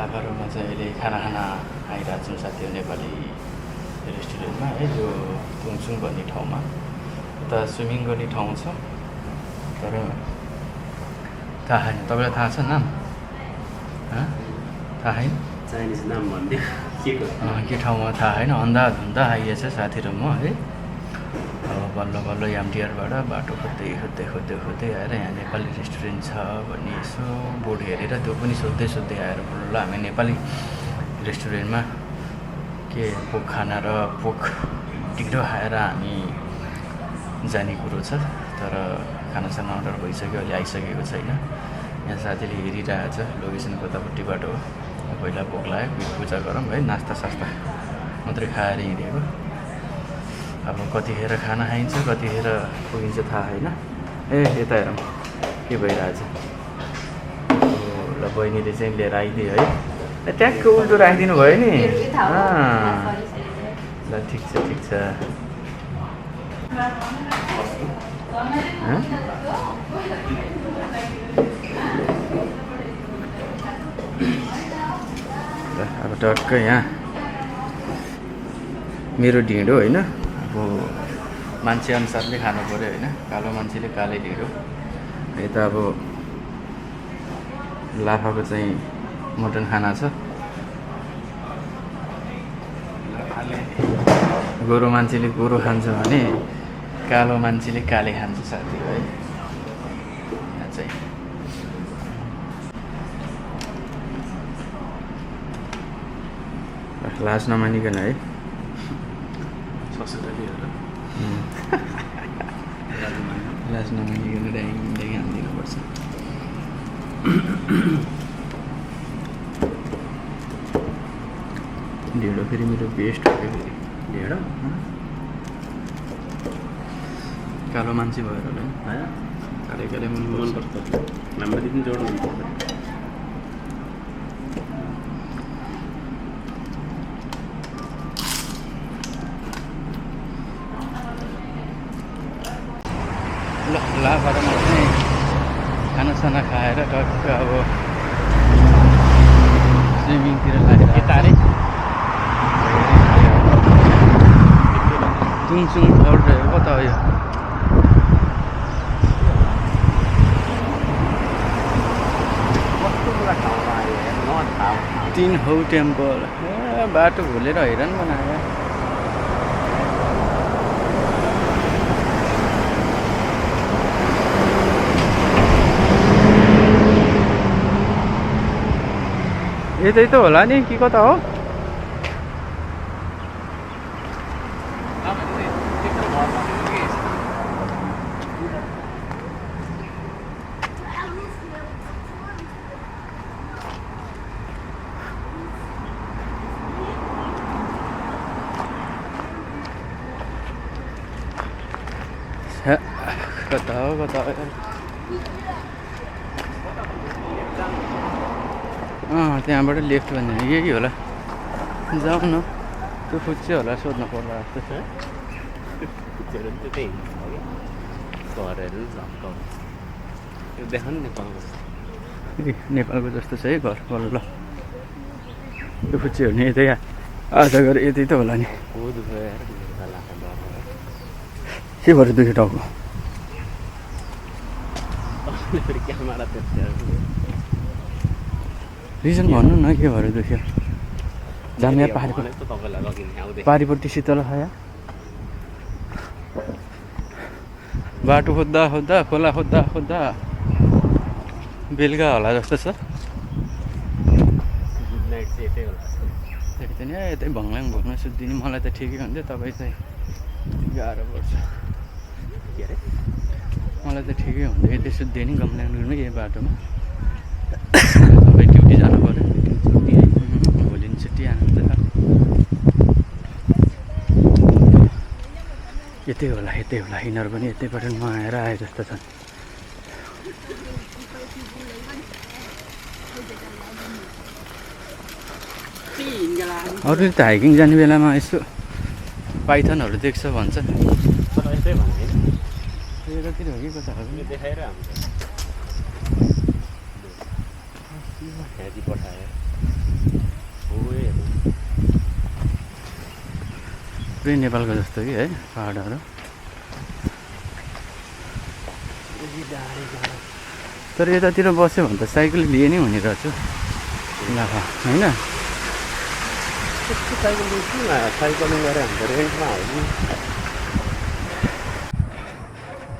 लाभाहरूमा चाहिँ अहिले खाना आइरहेको छौँ साथीहरू नेपाली रेस्टुरेन्टमा है यो तुङसुङ भन्ने ठाउँमा उता स्विमिङ गर्ने ठाउँ छ तर थाहा छैन तपाईँलाई थाहा छ नाम थाहा छैन चाइनिज नाम भन्दै के ठाउँमा थाहा छैन धुन्दा आइएछ साथीहरू म है अब बल्ल बल्ल यामटियारबाट बाटो खोज्दै आएर यहाँ नेपाली रेस्टुरेन्ट छ भन्ने यसो बोर्ड हेरेर त्यो पनि सोध्दै आएर बल्ल हामी नेपाली रेस्टुरेन्टमा के पोक खाना र पोक ढिँडो खाएर हामी जाने कुरो छ तर खानासाना अर्डर भइसक्यो अहिले आइसकेको छैन यहाँ साथीले हेरिरहेछ लोकेसन कतापट्टिबाट हो पहिला भोक लाग्यो पूजा गरौँ है नास्ता सास्ता मात्रै खाएर हिँडेको अब कतिखेर खाना खाइन्छ कतिखेर पुगिन्छ थाहा छैन यता हेरौँ के भइरहेछ ल बहिनीले चाहिँ लिएर आइदियो है ट्याक्क उल्टो राखिदिनु भयो नि ल ठिक छ अब टक्क यहाँ मेरो ढिँडो होइन अब मान्छे अनुसारले खानु पऱ्यो होइन कालो मान्छेले कालै ढिँडो यता अब लाफाको चाहिँ मटन खाना छ गोरो मान्छेले गोरो खान्छ भने कालो मान्छेले काले खान्छ साथी है यहाँ चाहिँ लाज नमानिकन है लाज नमानिकन ड्याङ हालिदिनुपर्छ ढिँडो फेरि मेरो बेस्ट हो फेरि ढिँडो कालो मान्छे भएर होला नि काले मनपर्छ नम्बर पनि जोड्नु लाभामा चाहिँ खानासाना खाएर टक्क अब स्विमिङतिर लागेर यतारे तुङसुङ फल्ट कता हो यो तीन हौ टेम्पल बाटो भुलेर हैरान बनायो यतै त होला नि कि कता हो कता हो त्यहाँबाट लेफ्ट भन्ने यही होला जाउँ न त्यो फुच्चे होला सोध्नु पर्ला जस्तो छ नेपालको जस्तो छ है घर बल्ल त्यो फुच्चे हो नि यतै आधा गएर यतै त होला नि के भएर दुख्यो टाउको रिजन भन्नु न के भएर दुख्यो जामिया पारिपट्टि शीतल खाया बाटो खोज्दा खोला खोज्दा बेलुका होला जस्तो छ नि यतै भङ्लाङ घुम्न सुत्दिने मलाई त ठिकै हुन्थ्यो तपाईँ चाहिँ गाह्रो पर्छ के अरे मलाई त ठिकै हुन्थ्यो यतै सुत्दियो नि गमल्याङ डुल्नु यही बाटोमा तपाईँ ड्युटी जानु पऱ्यो भोलि छुट्टी आउनुहुन्छ यतै होला यिनीहरू पनि यतैबाट नआएर आए जस्तो छन् अरू त हाइकिङ जाने बेलामा यसो पाइथनहरू देख्छ भन्छ यतै भने यतातिर हो कि कता हो देखाएर पठायो पुरै नेपालको जस्तो कि है पाहाडहरू। तर यतातिर बस्यो भने त साइकल लिए नै हुने रहेछ लाभा होइन। साइकलिङ गरेर हाम्रो रेन्टमा हो नि।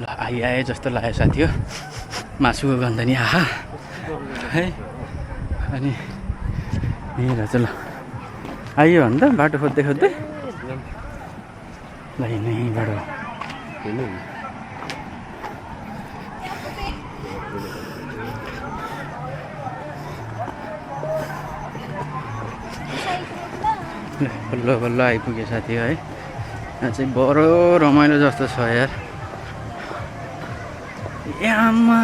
ल आए जस्तो लाग्यो साथी हो मासुको गन्ध नि आहा है। अनि यहीँ रहेछ ल आइयो भने त बाटो खोज्दै खोज्दै ल यहीँबाट बल्ल बल्ल आइपुग्यो साथी है। यहाँ चाहिँ बडो रमाइलो जस्तो छ यार। ए आमा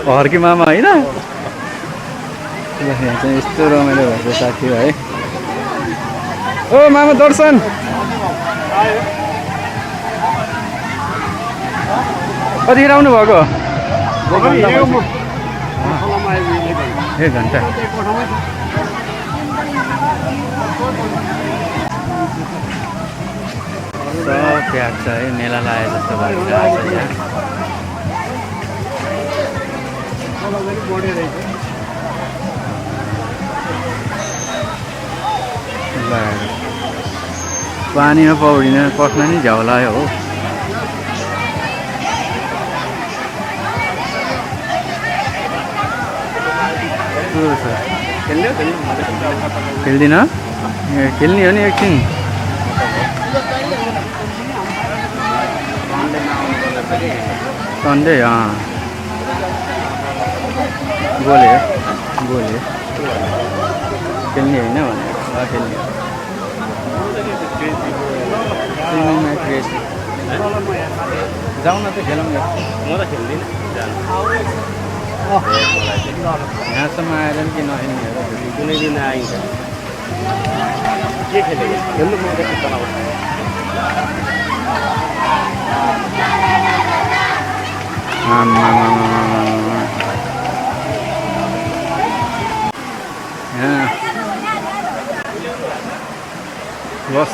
हर्की मामा होइन। यहाँ चाहिँ यस्तो रमाइलो भएछ साथी है। ओ मामा दर्शन कतिखेर आउनु भएको? 1 घन्टा। सब प्याक छ है मेला लाए जस्तो भइरहेको छ यहाँ। पानीमा पौडिन पस्न नि झ्याउ लाग्यो हो। खेल्दिन खेल्ने हो नि एकछिन। सन्डे गोले खेल्ने होइन भने खेल्ने स्विमिङमा क्रेज जाउँ न त खेलौँ न। म त खेल्दिनँ यहाँसम्म आएर नि के नखेल्ने हो कुनै दिन आइन्छ के खेलेको खेल्नु म त चलाउँछ। बस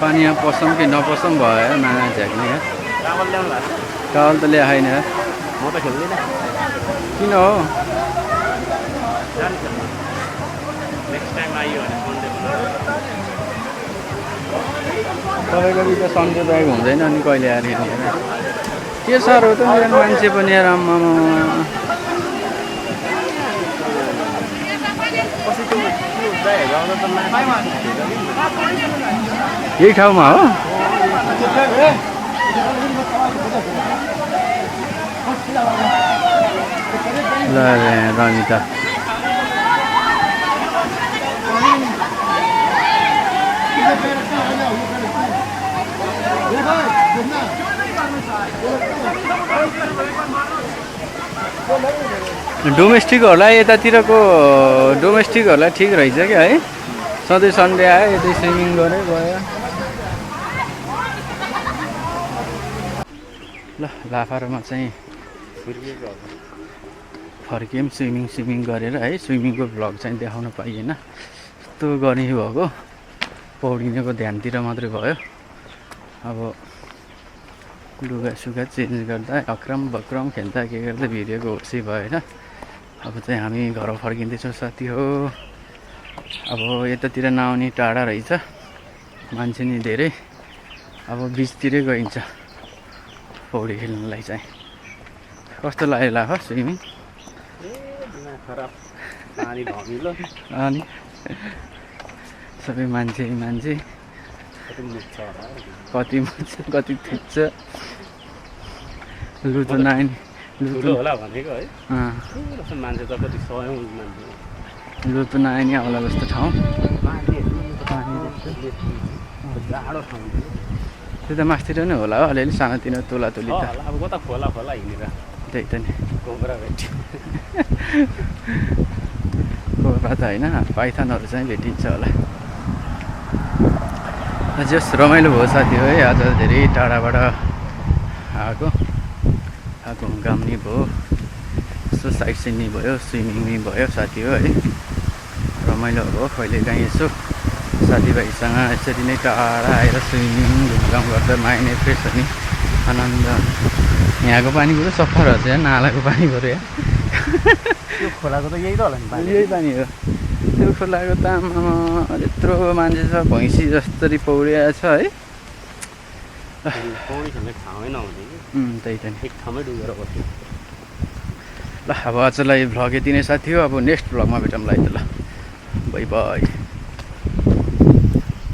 पानीमा पसौँ कि नपसौँ भयो नाना झ्याक्ने यार। चावल ल्याउनु भएको चावल त ल्याए छैन यार। म त खेल्दिनँ। किन हो? नेक्स्ट टाइम आइयो भने सन्डे तपाईँको बिचमा सन्डे ब्याग हुँदैन अनि कहिले आएर हेर्ने के साह्रो हो त मेरो मान्छे पनि यार। आम्मामा यही ठाउँमा हो? ल रमिता डोमेस्टिकहरूलाई यतातिरको डोमेस्टिकहरूलाई ठिक रहेछ क्या है। सधैँ सन्डे आयो यतै स्विमिङ गऱ्यो गयो। ल लाफारोमा चाहिँ फर्कियौँ स्विमिङ गरेर है। स्विमिङको भ्लग चाहिँ देखाउन पाइएन। यस्तो गर्ने भएको पौडिनेको ध्यानतिर मात्रै भयो। अब लुगासुगा चेन्ज गर्दा अक्रम बक्रम खेल्दा के गर्दा भिडियोको होसै भएन। अब चाहिँ हामी घर फर्किँदैछौँ साथी हो। अब यतातिर नआउने टाढा रहेछ मान्छे नि धेरै। अब बिचतिरै गइन्छ पौडी खेल्नलाई चाहिँ। कस्तो लाग्यो लाफा स्विमिङ? खराब पानी धमिलो अनि सबै मान्छे कति मुच्छ कति थुच्छ। लुतो नानी ठुलो होला भनेको है। मान्छे त कति 100 मान्छे लुतो नानी आउला जस्तो ठाउँ। जाडो ठाउँ त्यो त मास्तिर नै होला हो अलिअलि सानोतिनो तोलातोली त। अब कता खोला हिँडेर त्यही त नि कोब्रा भेट्यो कोब्रा त होइन पाइथनहरू चाहिँ भेटिन्छ होला जस रमाइलो भयो साथी हो है आज धेरै टाढाबाट आएको घुमघाम नि भयो यसो साइट सिन नि भयो स्विमिङ नि भयो साथी हो है रमाइलो भयो कहिलेकाहीँ यसो साथीभाइसँग यसरी नै टाढा आएर स्विमिङ घुमघाम गर्दा माइन्ड फ्रेस हुने आनन्द यहाँको पानी बरु सफा रहेछ या नालाको पानी बरु या त्यो खोलाको त यही त होला नि पानी यही पानी हो त्यो खोलाको त आमामा यत्रो मान्छे छ भैँसी जसरी पौडिया छ है पौडी खेल्ने ठाउँै नहुने कि त्यही त नि एक ठाउँमै डुबेर बस्यो ल अब आजलाई भ्लग यति नै साथी हो अब नेक्स्ट भ्लगमा भेटौँला है त ल बाई बाई